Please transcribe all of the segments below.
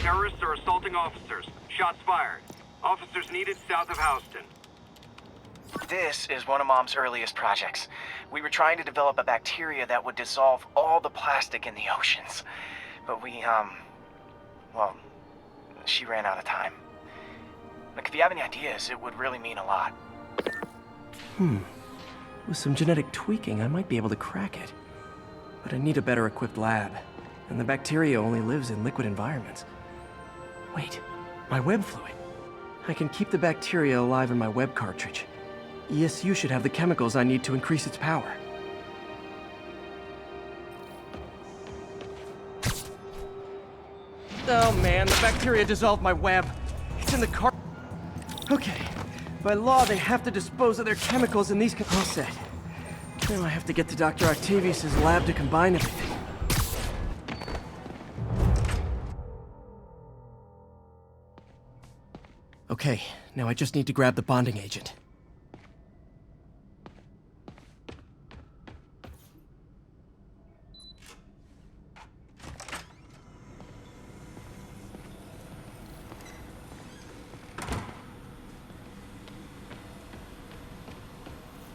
Terrorists are assaulting officers. Shots fired. Officers needed south of Houston. This is one of Mom's earliest projects. We were trying to develop a bacteria that would dissolve all the plastic in the oceans. But well, she ran out of time. Look, if you have any ideas, it would really mean a lot. With some genetic tweaking, I might be able to crack it. But I need a better equipped lab. And the bacteria only lives in liquid environments. Wait, my web fluid. I can keep the bacteria alive in my web cartridge. ESU should have the chemicals I need to increase its power. Oh man, the bacteria dissolved my web. It's in the car. Okay, by law they have to dispose of their chemicals in these all set. Now I have to get to Dr. Octavius' lab to combine everything. Okay, now I just need to grab the bonding agent.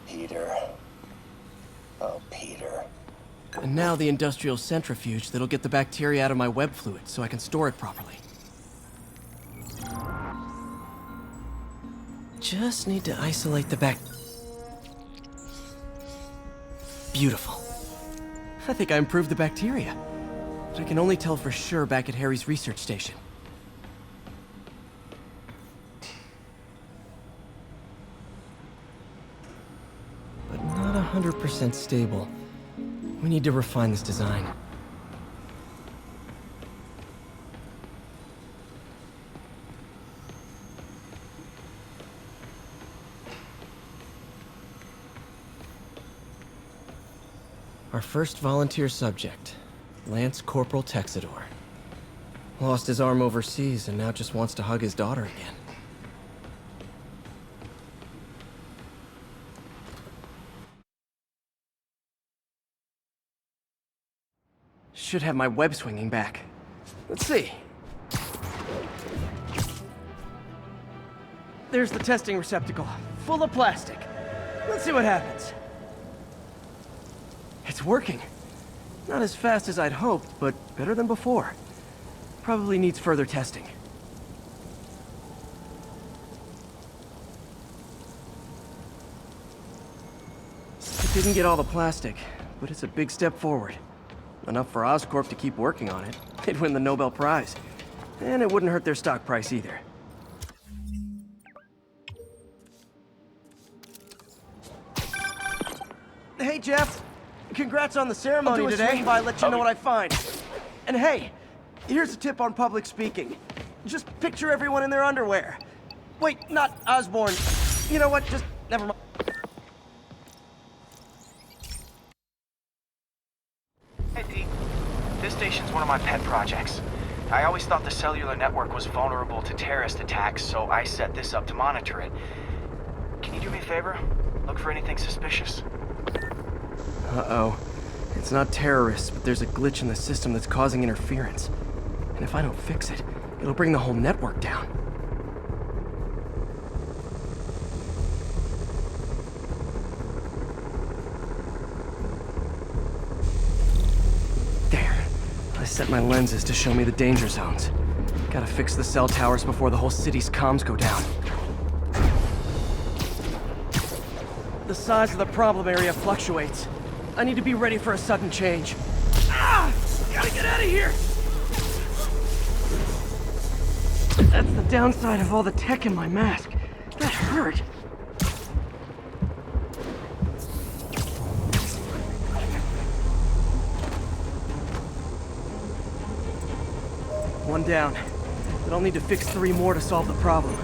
Peter. Oh, Peter. And now the industrial centrifuge that'll get the bacteria out of my web fluid so I can store it properly. Just need to isolate the Beautiful. I think I improved the bacteria. But I can only tell for sure back at Harry's research station. But not 100% stable. We need to refine this design. Our first volunteer subject, Lance Corporal Texidor. Lost his arm overseas and now just wants to hug his daughter again. Should have my web swinging back. Let's see. There's the testing receptacle, full of plastic. Let's see what happens. It's working. Not as fast as I'd hoped, but better than before. Probably needs further testing. It didn't get all the plastic, but it's a big step forward. Enough for Oscorp to keep working on it. They'd win the Nobel Prize. And it wouldn't hurt their stock price either. Hey, Jeff. Congrats on the ceremony today. Swing by, let you know what I find. And hey, here's a tip on public speaking. Just picture everyone in their underwear. Wait, not Osborn. You know what? Just never mind. Hey, Pete. This station's one of my pet projects. I always thought the cellular network was vulnerable to terrorist attacks, so I set this up to monitor it. Can you do me a favor? Look for anything suspicious. Uh-oh. It's not terrorists, but there's a glitch in the system that's causing interference. And if I don't fix it, it'll bring the whole network down. There. I set my lenses to show me the danger zones. Gotta fix the cell towers before the whole city's comms go down. The size of the problem area fluctuates. I need to be ready for a sudden change. Ah! Gotta get out of here! That's the downside of all the tech in my mask. That hurt. One down. But I'll need to fix 3 more to solve the problem.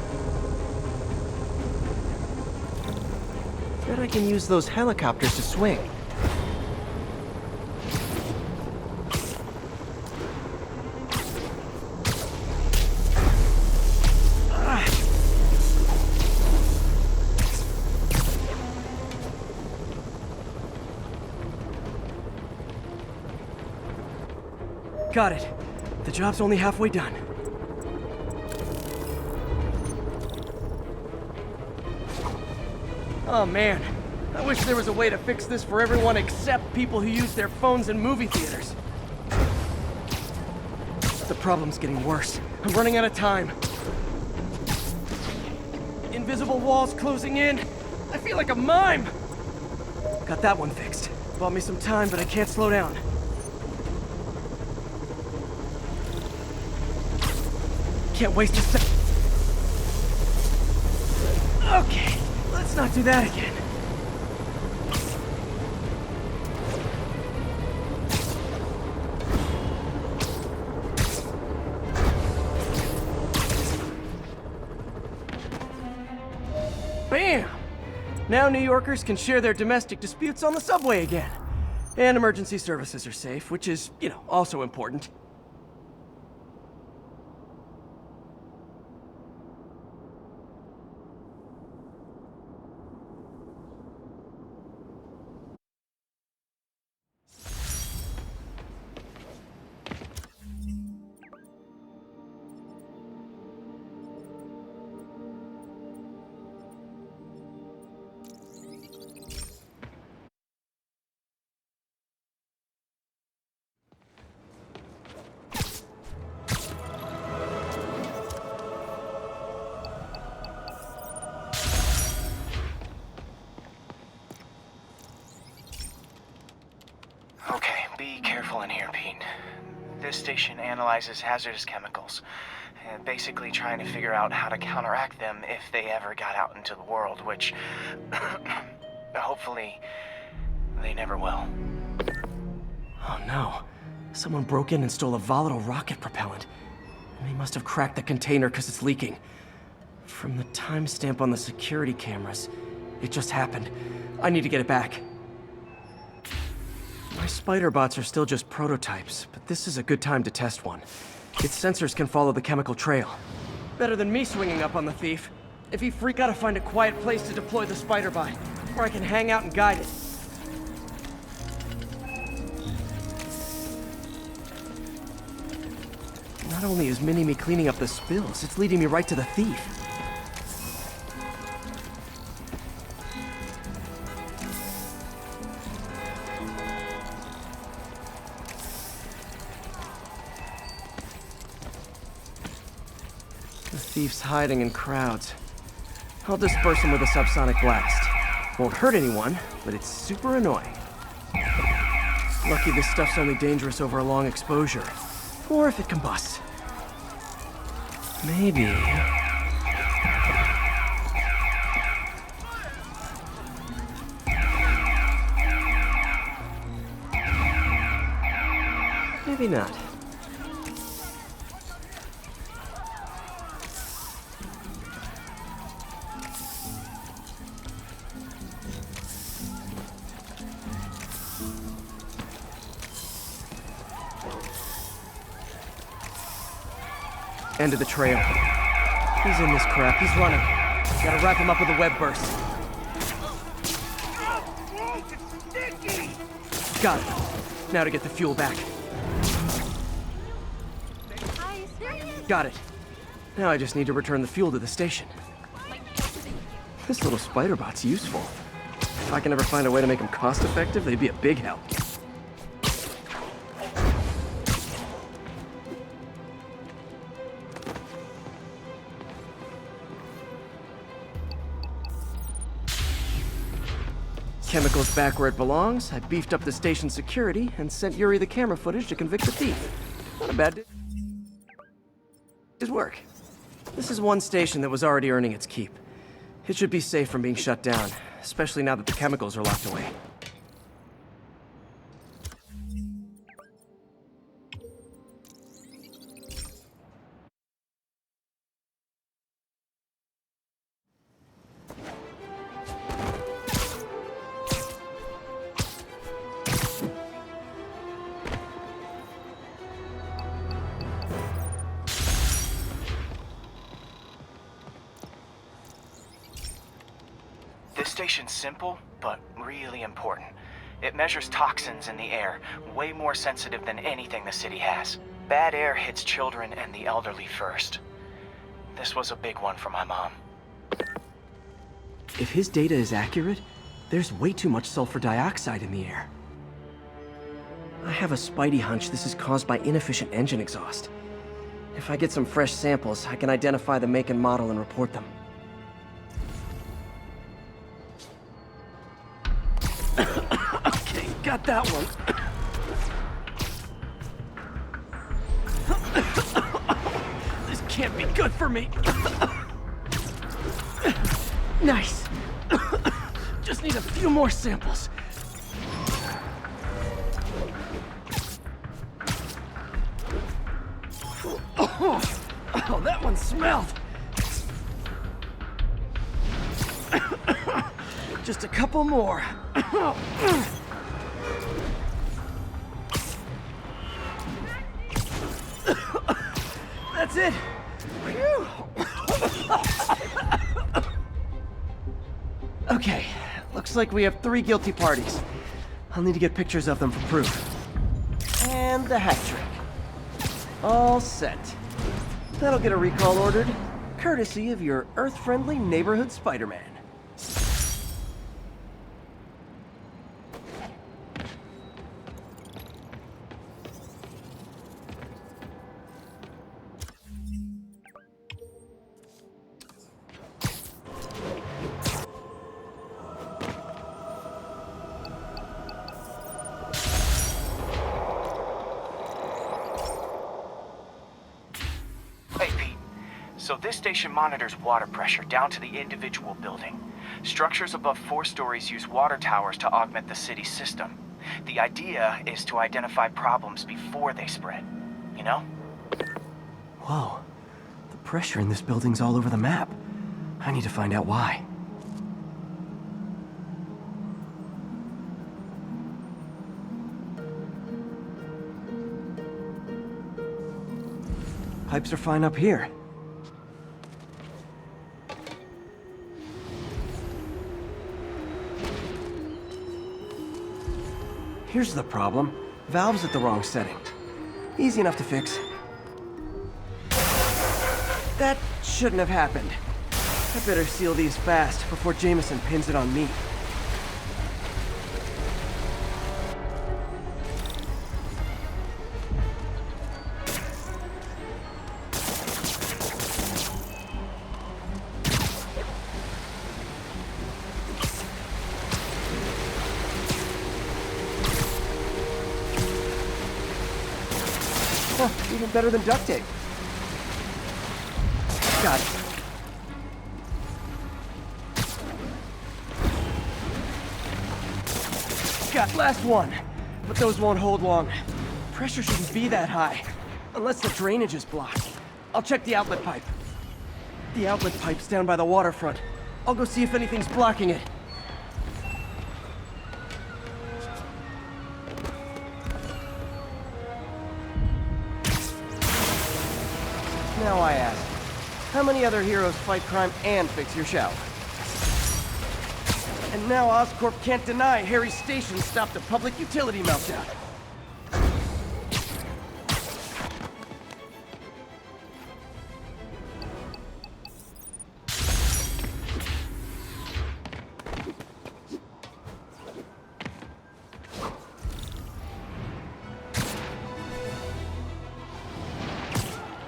Bet I can use those helicopters to swing. Got it. The job's only halfway done. Oh man, I wish there was a way to fix this for everyone except people who use their phones in movie theaters. The problem's getting worse. I'm running out of time. Invisible walls closing in. I feel like a mime. Got that one fixed. Bought me some time, but I can't slow down. Can't waste a sec. Okay, let's not do that again. Bam! Now New Yorkers can share their domestic disputes on the subway again. And emergency services are safe, which is, also important. Okay, be careful in here, Pete. This station analyzes hazardous chemicals, basically trying to figure out how to counteract them if they ever got out into the world, which hopefully they never will. Oh no. Someone broke in and stole a volatile rocket propellant. And they must have cracked the container because it's leaking. From the timestamp on the security cameras, it just happened. I need to get it back. My spider bots are still just prototypes, but this is a good time to test one. Its sensors can follow the chemical trail. Better than me swinging up on the thief. If he freak out to find a quiet place to deploy the spider bot, where I can hang out and guide it. Not only is Mini-Me cleaning up the spills, it's leading me right to the thief. The thief's hiding in crowds. I'll disperse him with a subsonic blast. Won't hurt anyone, but it's super annoying. Lucky this stuff's only dangerous over a long exposure. Or if it combusts. Maybe... maybe not. End of the trail. He's in this crap. He's running. Gotta wrap him up with a web burst. Got it. Now to get the fuel back. Got it. Now I just need to return the fuel to the station. This little spider bot's useful. If I can ever find a way to make them cost-effective, they'd be a big help. Chemicals back where it belongs. I beefed up the station security and sent Yuri the camera footage to convict the thief. Not a bad day's work. This is one station that was already earning its keep. It should be safe from being shut down, especially now that the chemicals are locked away. This station's simple, but really important. It measures toxins in the air, way more sensitive than anything the city has. Bad air hits children and the elderly first. This was a big one for my mom. If his data is accurate, there's way too much sulfur dioxide in the air. I have a spidey hunch this is caused by inefficient engine exhaust. If I get some fresh samples, I can identify the make and model and report them. Okay, got that one. This can't be good for me. Nice. Just need a few more samples. Oh, that one smelled. Just a couple more. That's it. Phew. Okay, looks like we have 3 guilty parties. I'll need to get pictures of them for proof. And the hat trick. All set. That'll get a recall ordered, courtesy of your Earth-friendly neighborhood Spider-Man. Hey, Pete. So this station monitors water pressure down to the individual building. Structures above 4 stories use water towers to augment the city's system. The idea is to identify problems before they spread, you know? Whoa. The pressure in this building's all over the map. I need to find out why. Pipes are fine up here. Here's the problem. Valve's at the wrong setting. Easy enough to fix. That shouldn't have happened. I better seal these fast before Jameson pins it on me. Huh, even better than duct tape. Got it. Got last one. But those won't hold long. Pressure shouldn't be that high. Unless the drainage is blocked. I'll check the outlet pipe. The outlet pipe's down by the waterfront. I'll go see if anything's blocking it. Now I ask, how many other heroes fight crime and fix your shower? And now Oscorp can't deny Harry's station stopped a public utility meltdown.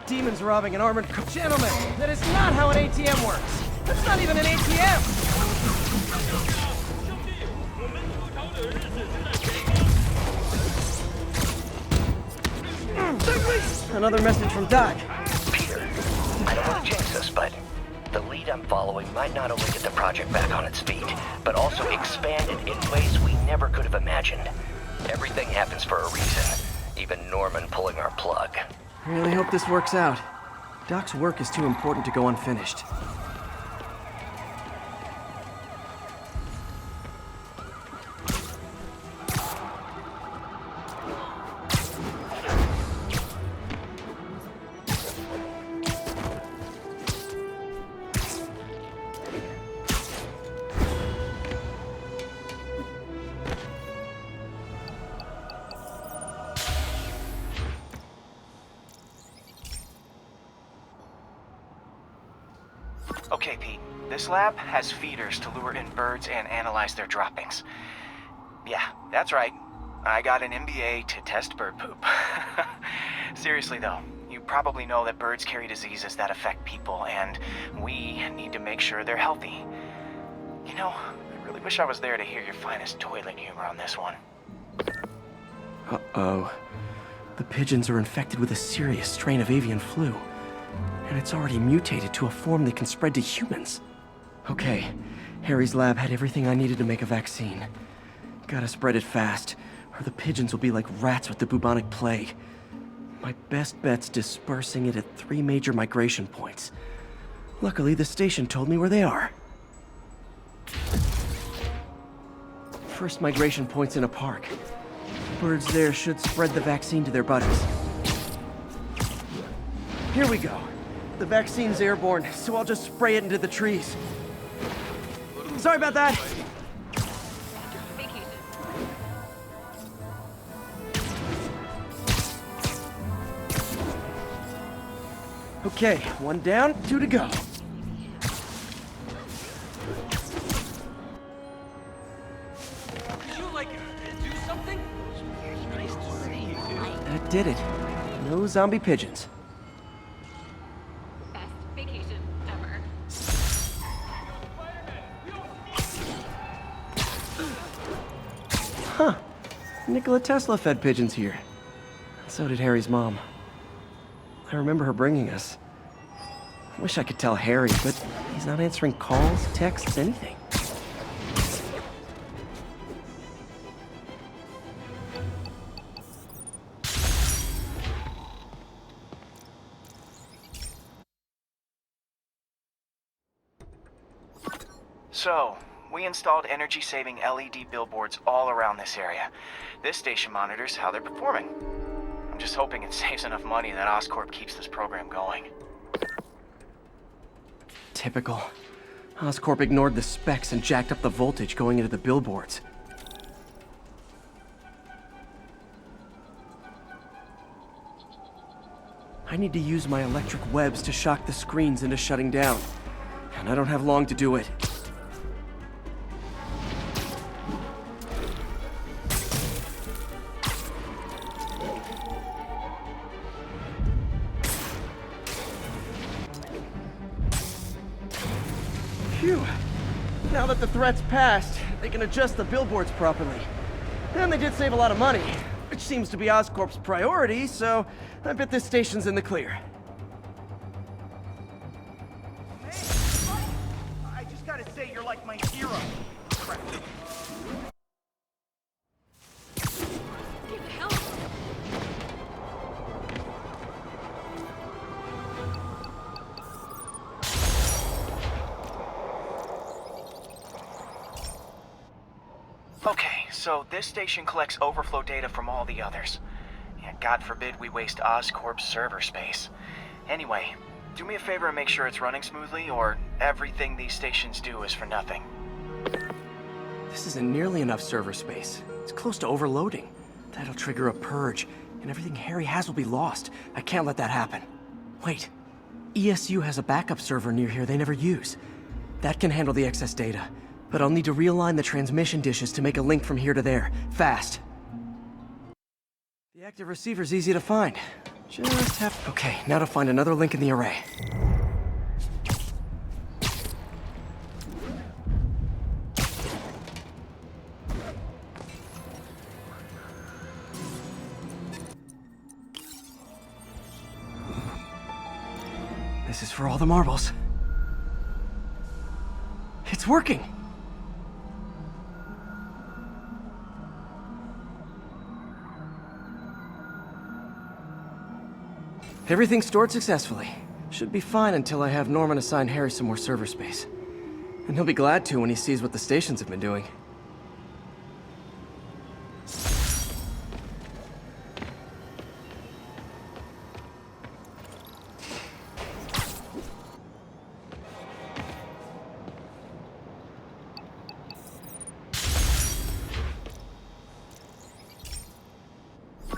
Demons robbing an armored car. Gentlemen, that is not how an ATM works. That's not even an ATM. Another message from Doc. Peter, I don't want to jinx us, but the lead I'm following might not only get the project back on its feet, but also expand it in ways we never could have imagined. Everything happens for a reason, even Norman pulling our plug. I really hope this works out. Doc's work is too important to go unfinished. Okay, Pete. This lab has feeders to lure in birds and analyze their droppings. Yeah, that's right. I got an MBA to test bird poop. Seriously though, you probably know that birds carry diseases that affect people, and we need to make sure they're healthy. You know, I really wish I was there to hear your finest toilet humor on this one. Uh-oh. The pigeons are infected with a serious strain of avian flu, and it's already mutated to a form that can spread to humans. Okay, Harry's lab had everything I needed to make a vaccine. Gotta spread it fast, or the pigeons will be like rats with the bubonic plague. My best bet's dispersing it at 3 major migration points. Luckily, the station told me where they are. First migration point's in a park. Birds there should spread the vaccine to their buddies. Here we go. The vaccine's airborne, so I'll just spray it into the trees. Sorry about that. Okay, 1 down, 2 to go. That did it. No zombie pigeons. Best vacation ever. Huh. Nikola Tesla fed pigeons here. So did Harry's mom. I remember her bringing us. I wish I could tell Harry, but he's not answering calls, texts, anything. So, we installed energy-saving LED billboards all around this area. This station monitors how they're performing. I'm just hoping it saves enough money that Oscorp keeps this program going. Typical. Oscorp ignored the specs and jacked up the voltage going into the billboards. I need to use my electric webs to shock the screens into shutting down. And I don't have long to do it. Phew. Now that the threat's passed, they can adjust the billboards properly. And they did save a lot of money, which seems to be Oscorp's priority, so I bet this station's in the clear. I just gotta say, you're like my hero. Get the hell. Okay, so this station collects overflow data from all the others. Yeah, God forbid we waste Oscorp's server space. Anyway, do me a favor and make sure it's running smoothly, or everything these stations do is for nothing. This isn't nearly enough server space. It's close to overloading. That'll trigger a purge, and everything Harry has will be lost. I can't let that happen. Wait. ESU has a backup server near here they never use. That can handle the excess data. But I'll need to realign the transmission dishes to make a link from here to there. Fast. The active receiver's easy to find. Just have... Okay, now to find another link in the array. This is for all the marbles. It's working! Everything's stored successfully. Should be fine until I have Norman assign Harry some more server space. And he'll be glad to when he sees what the stations have been doing.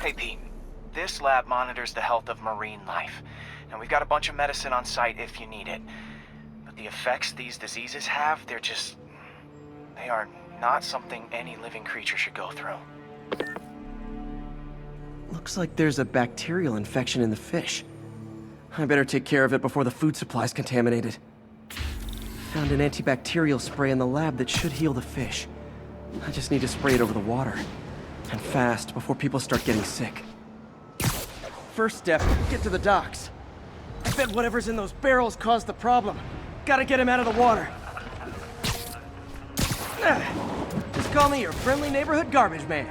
Hey Pete, this lab monitors the health of marine life. And we've got a bunch of medicine on site if you need it. But the effects these diseases have, they are not something any living creature should go through. Looks like there's a bacterial infection in the fish. I better take care of it before the food supply's contaminated. Found an antibacterial spray in the lab that should heal the fish. I just need to spray it over the water. And fast, before people start getting sick. First step, get to the docks. I bet whatever's in those barrels caused the problem. Gotta get him out of the water. Just call me your friendly neighborhood garbage man.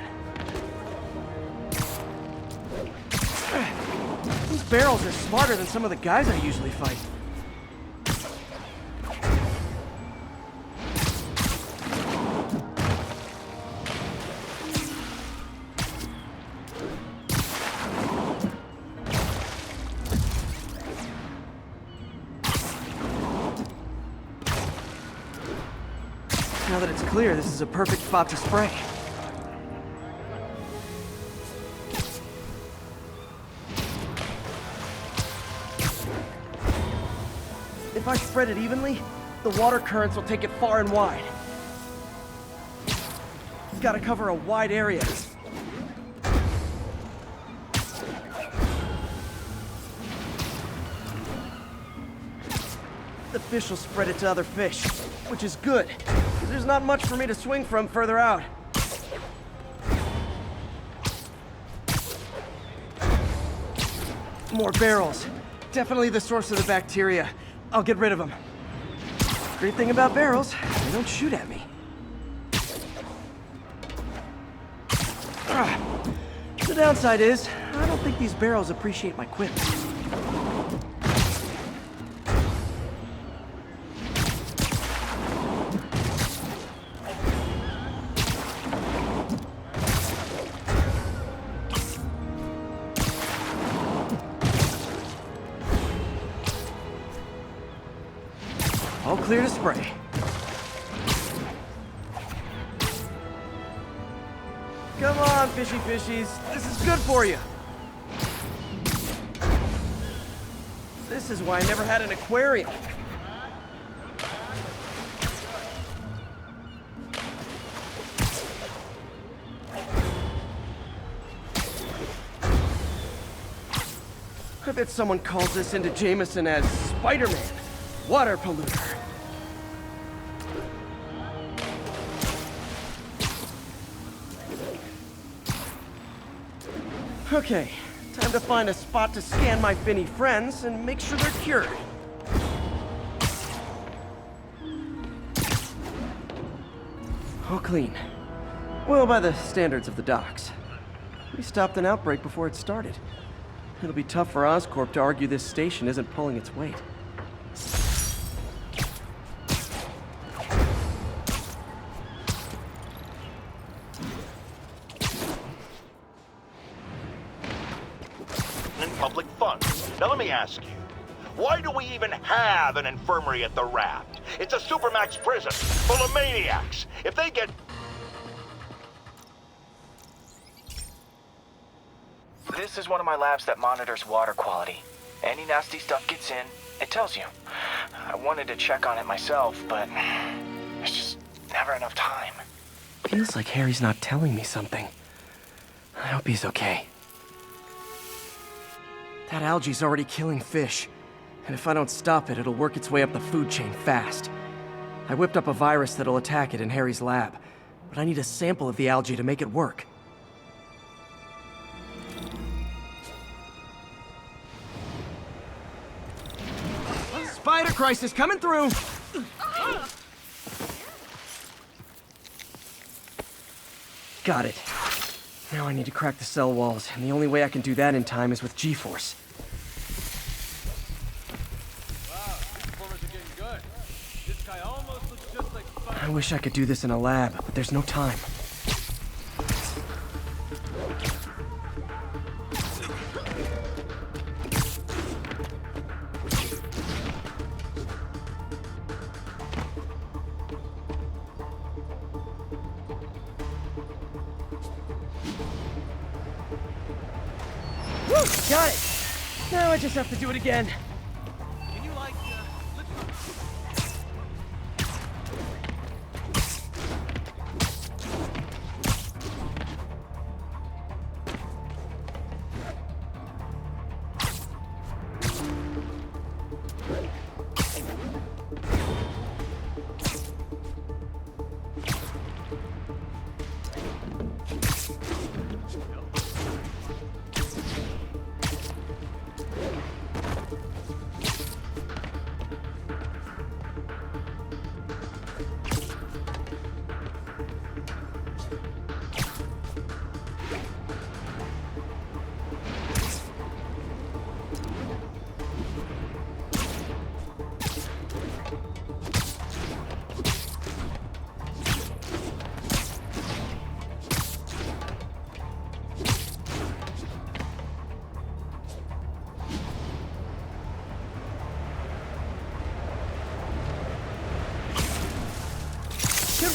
These barrels are smarter than some of the guys I usually fight. Now that it's clear, this is a perfect spot to spray. If I spread it evenly, the water currents will take it far and wide. Gotta cover a wide area. The fish will spread it to other fish, which is good. There's not much for me to swing from further out. More barrels. Definitely the source of the bacteria. I'll get rid of them. Great thing about barrels, they don't shoot at me. The downside is, I don't think these barrels appreciate my quips. All clear to spray. Come on, fishy fishies. This is good for you. This is why I never had an aquarium. I bet someone calls this into Jameson as Spider-Man, water polluter. Okay, time to find a spot to scan my finny friends and make sure they're cured. All clean. Well, by the standards of the docks. We stopped an outbreak before it started. It'll be tough for Oscorp to argue this station isn't pulling its weight. In public funds. Now let me ask you, why do we even have an infirmary at the Raft? It's a supermax prison full of maniacs. If they get... This is one of my labs that monitors water quality. Any nasty stuff gets in, it tells you. I wanted to check on it myself, but there's just never enough time. Feels like Harry's not telling me something. I hope he's okay. That algae's already killing fish, and if I don't stop it, it'll work its way up the food chain fast. I whipped up a virus that'll attack it in Harry's lab, but I need a sample of the algae to make it work. Spider crisis coming through! Got it. Now I need to crack the cell walls, and the only way I can do that in time is with G-force. I wish I could do this in a lab, but there's no time. Woo! Got it! Now I just have to do it again. Can you,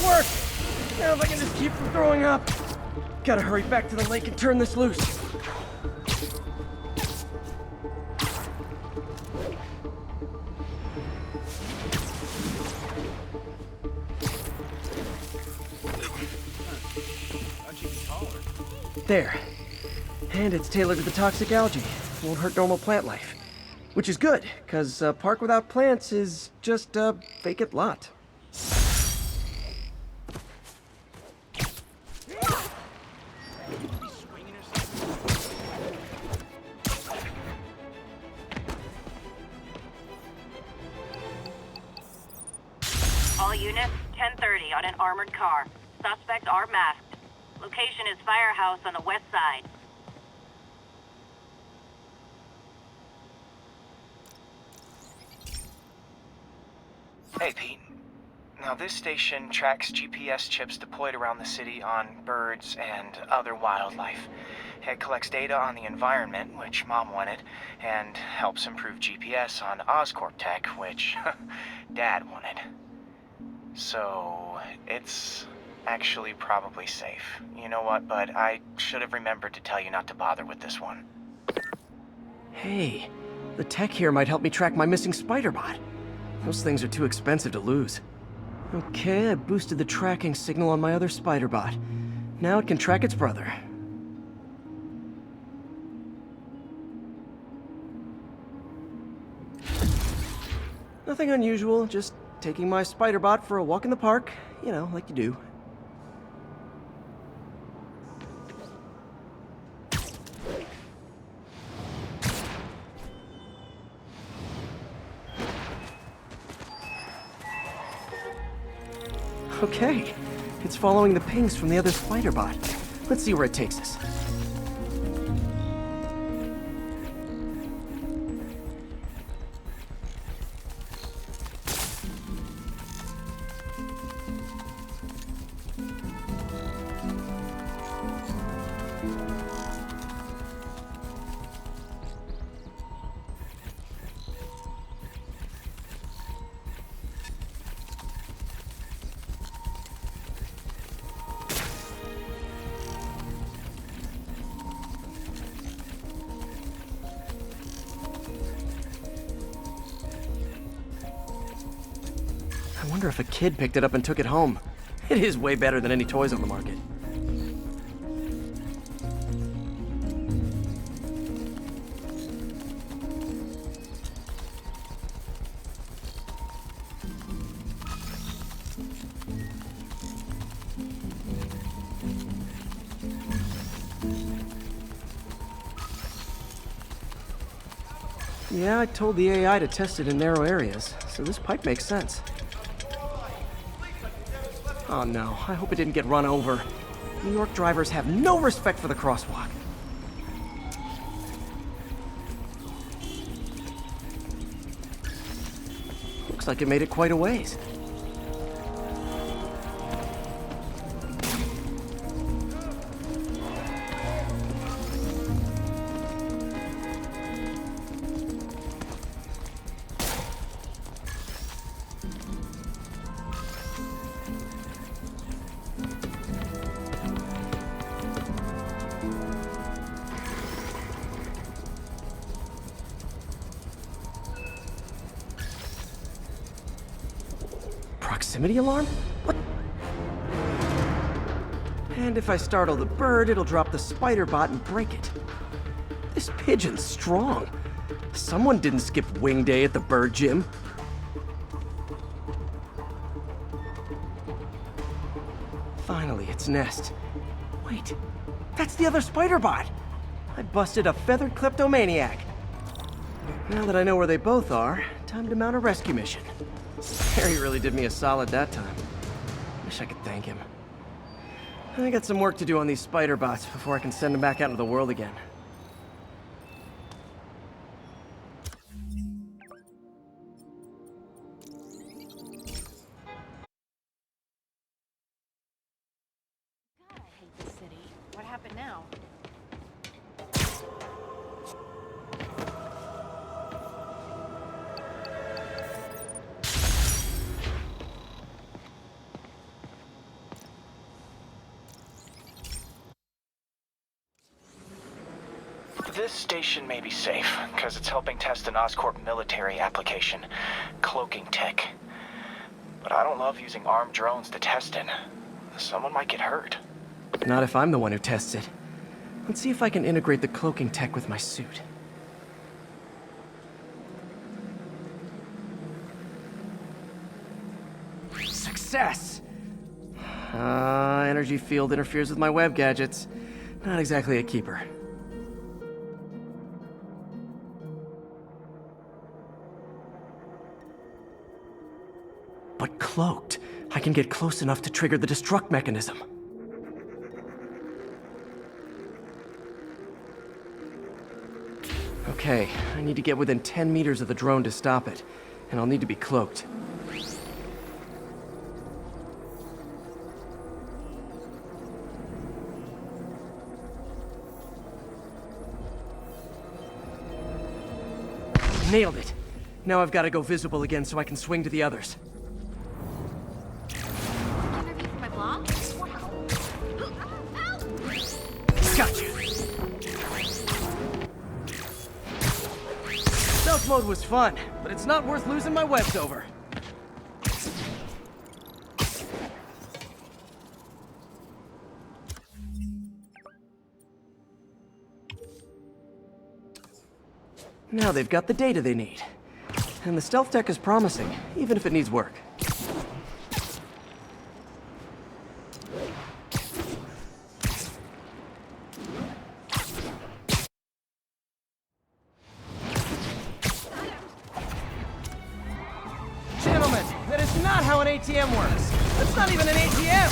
worked! Now if I can just keep from throwing up. Gotta hurry back to the lake and turn this loose. There. And it's tailored to the toxic algae. Won't hurt normal plant life. Which is good, because a park without plants is just a vacant lot. All units, 10:30 on an armored car. Suspects are masked. Location is Firehouse on the west side. Hey, Pete. Now, this station tracks GPS chips deployed around the city on birds and other wildlife. It collects data on the environment, which Mom wanted, and helps improve GPS on Oscorp tech, which Dad wanted. So, it's actually probably safe. You know what, bud? I should have remembered to tell you not to bother with this one. Hey, the tech here might help me track my missing spider bot. Those things are too expensive to lose. Okay, I boosted the tracking signal on my other spider bot. Now it can track its brother. Nothing unusual, just taking my spider bot for a walk in the park. You know, like you do. Okay, it's following the pings from the other spider bot. Let's see where it takes us. I wonder if a kid picked it up and took it home. It is way better than any toys on the market. Yeah, I told the AI to test it in narrow areas, so this pipe makes sense. Oh no, I hope it didn't get run over. New York drivers have no respect for the crosswalk. Looks like it made it quite a ways. Proximity alarm? What? And if I startle the bird, it'll drop the spider bot and break it. This pigeon's strong. Someone didn't skip wing day at the bird gym. Finally, its nest. Wait, that's the other spider bot. I busted a feathered kleptomaniac. Now that I know where they both are, time to mount a rescue mission. Harry really did me a solid that time. Wish I could thank him. I got some work to do on these spider bots before I can send them back out into the world again. God, I hate this city. What happened now? This station may be safe, because it's helping test an Oscorp military application, cloaking tech. But I don't love using armed drones to test it. Someone might get hurt. Not if I'm the one who tests it. Let's see if I can integrate the cloaking tech with my suit. Success! Energy field interferes with my web gadgets. Not exactly a keeper. But cloaked, I can get close enough to trigger the destruct mechanism. Okay, I need to get within 10 meters of the drone to stop it, and I'll need to be cloaked. Nailed it! Now I've got to go visible again so I can swing to the others. Interview for my blog? Gotcha! Stealth mode was fun, but it's not worth losing my webs over. Now they've got the data they need. And the stealth tech is promising, even if it needs work. Gentlemen, that is not how an ATM works. That's not even an ATM!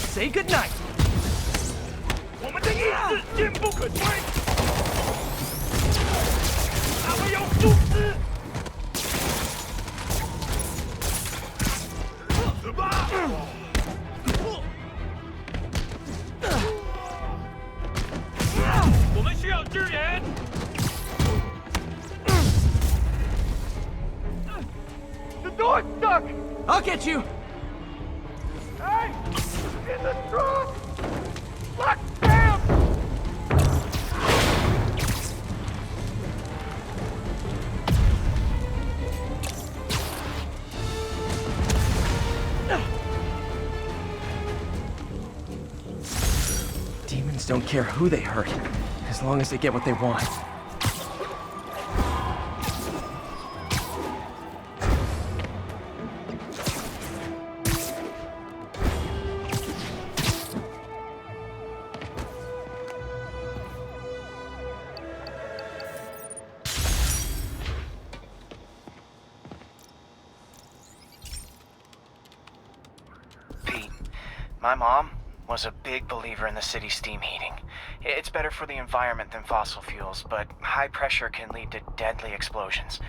Say goodnight! 我们的意志坚不可摧。他们要组织。死吧！我们需要支援。The door's stuck. I'll get you! Hey! In the truck! Lock down! Demons don't care who they hurt, as long as they get what they want. Pete, my mom was a big believer in the city's steam heating. It's better for the environment than fossil fuels, but high pressure can lead to deadly explosions.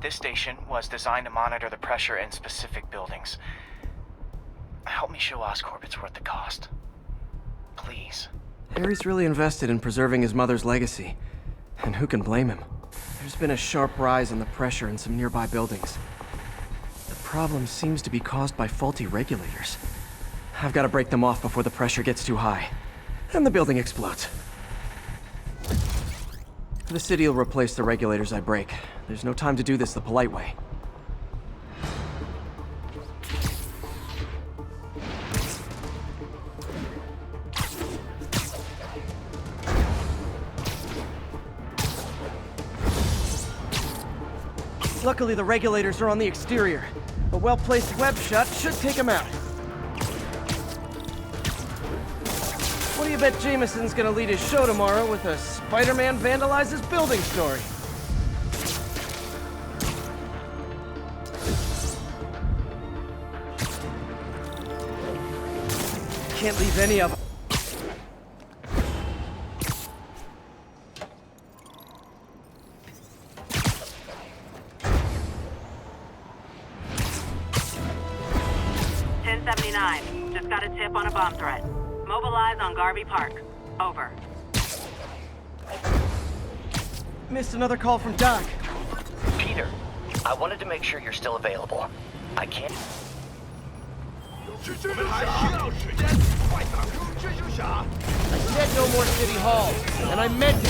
This station was designed to monitor the pressure in specific buildings. Help me show Oscorp it's worth the cost. Please. Harry's really invested in preserving his mother's legacy. And who can blame him? There's been a sharp rise in the pressure in some nearby buildings. The problem seems to be caused by faulty regulators. I've got to break them off before the pressure gets too high. And the building explodes. The city will replace the regulators I break. There's no time to do this the polite way. Luckily, the regulators are on the exterior. A well-placed web shot should take them out. What do you bet Jameson's gonna lead his show tomorrow with a Spider-Man vandalizes building story? Can't leave any of them. Just got a tip on a bomb threat. Mobilize on Garvey Park. Over. Missed another call from Doc. Peter, I wanted to make sure you're still available. I can't... 我们还需要时间，快打出蜘蛛侠！ said no more City Hall, and I meant it.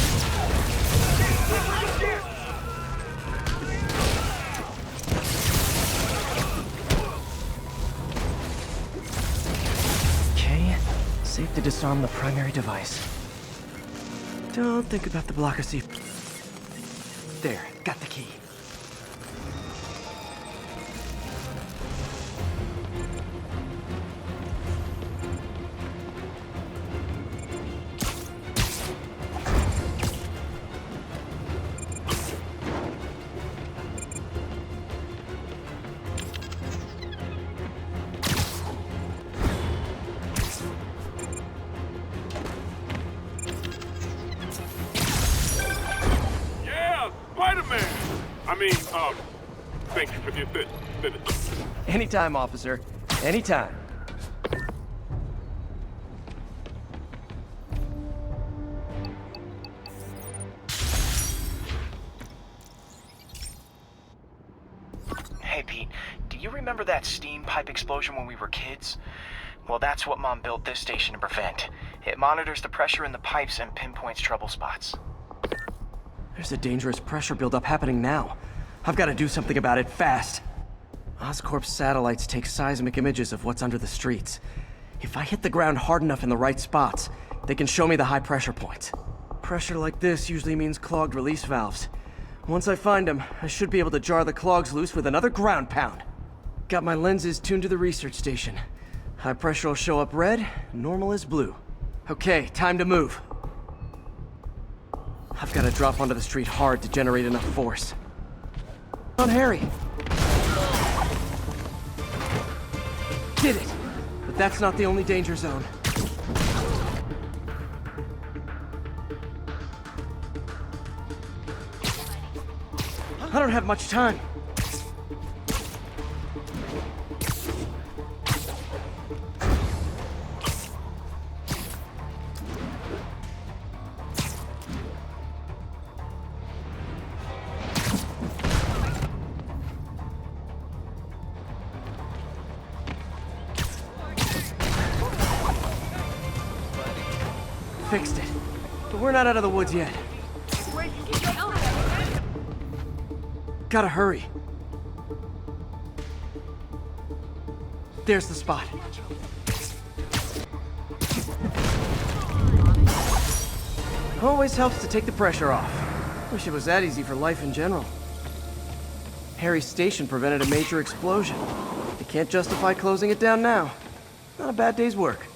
Okay, safe to disarm the primary device. Don't think about the blocker C. There, got the key. Thank you for the assist. Anytime, officer. Anytime. Hey, Pete, do you remember that steam pipe explosion when we were kids? Well, that's what Mom built this station to prevent. It monitors the pressure in the pipes and pinpoints trouble spots. There's a dangerous pressure buildup happening now. I've got to do something about it fast. Oscorp's satellites take seismic images of what's under the streets. If I hit the ground hard enough in the right spots, they can show me the high pressure points. Pressure like this usually means clogged release valves. Once I find them, I should be able to jar the clogs loose with another ground pound. Got my lenses tuned to the research station. High pressure will show up red, normal is blue. Okay, time to move. I've got to drop onto the street hard to generate enough force. On Harry. Did it! But that's not the only danger zone. I don't have much time. Fixed it. But we're not out of the woods yet. Gotta hurry. There's the spot. Always helps to take the pressure off. Wish it was that easy for life in general. Harry's station prevented a major explosion. You can't justify closing it down now. Not a bad day's work.